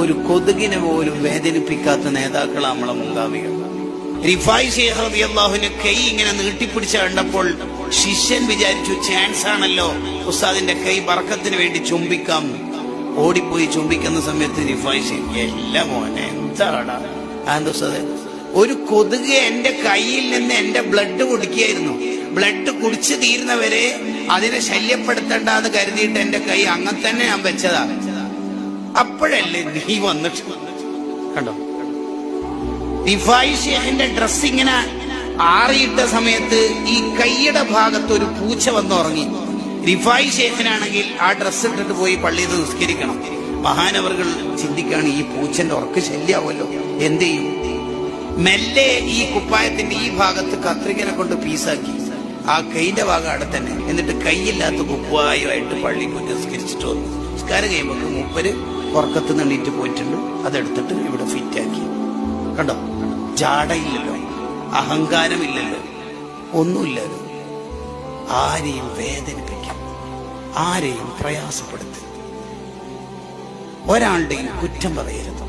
ഒരു കൊതുകിനെ പോലും വേദനിപ്പിക്കാത്ത നേതാക്കളാണ് നമ്മളെ മുൻഗാമികൾ. റിഫായി ശൈഖ് റളിയല്ലാഹുവിന്റെ കൈ ഇങ്ങനെ നീട്ടിപ്പിടിച്ച കണ്ടപ്പോൾ ശിഷ്യൻ വിചാരിച്ചു ചാൻസ് ആണല്ലോ, ഉസ്താദിന്റെ കൈ ബർക്കത്തിന് വേണ്ടി ചുംബിക്കാം. ഓടിപ്പോയി ചുംബിക്കുന്ന സമയത്ത് റിഫായി ശൈഖ്, എല്ലാ മോനെ എന്താണ് ഉസ്താദ്, ഒരു കൊതുക് എന്റെ കയ്യിൽ നിന്ന് എന്റെ ബ്ലഡ് കുടിക്കുകയായിരുന്നു. ബ്ലഡ് കുടിച്ചു തീരുന്നവരെ അതിനെ ശല്യപ്പെടുത്തണ്ടെന്ന് കരുതിയിട്ട് എന്റെ കൈ അങ്ങനെ തന്നെ ഞാൻ വെച്ചതാ. അപ്പോഴല്ലേ നീ വന്നിട്ട് കണ്ടോ. റിഫായി ശൈഖിന്റെ ഡ്രസ് ഇങ്ങനെ ആറിയിട്ട സമയത്ത് ഈ കൈയുടെ ഭാഗത്ത് ഒരു പൂച്ച വന്നുറങ്ങി. റിഫായി ശൈഖിനാണെങ്കിൽ ആ ഡ്രസ് ഇട്ടിട്ട് പോയി പള്ളിയിൽ നിസ്കരിക്കണം. മഹാനവറുകൾ ചിന്തിക്കാണ്, ഈ പൂച്ചന്റെ ഉറക്ക് ശല്യാവുമല്ലോ, എന്ത് ചെയ്യും? മെല്ലെ ഈ കുപ്പായത്തിന്റെ ഈ ഭാഗത്ത് കത്രികനെ കൊണ്ട് പീസാക്കി ആ കൈന്റെ ഭാഗം അവിടെ തന്നെ. എന്നിട്ട് കൈയില്ലാത്ത കുപ്പായുമായിട്ട് പള്ളിയിൽ പോയി നിസ്കരിച്ചിട്ട് വന്നു. നിസ്കാരം കഴിയുമ്പോൾ മൂപ്പര് ഉറക്കത്ത് നിന്നിട്ട് പോയിട്ടുണ്ട്. അതെടുത്തിട്ട് ഇവിടെ ഫിറ്റാക്കി. കണ്ടോ, ജാടയില്ലല്ലോ, അഹങ്കാരമില്ലല്ലോ, ഒന്നുമില്ലല്ലോ. ആരെയും വേദനിപ്പിക്കും, ആരെയും പ്രയാസപ്പെടുത്തരുത്, ഒരാളുടെയും കുറ്റം പറയരുത്.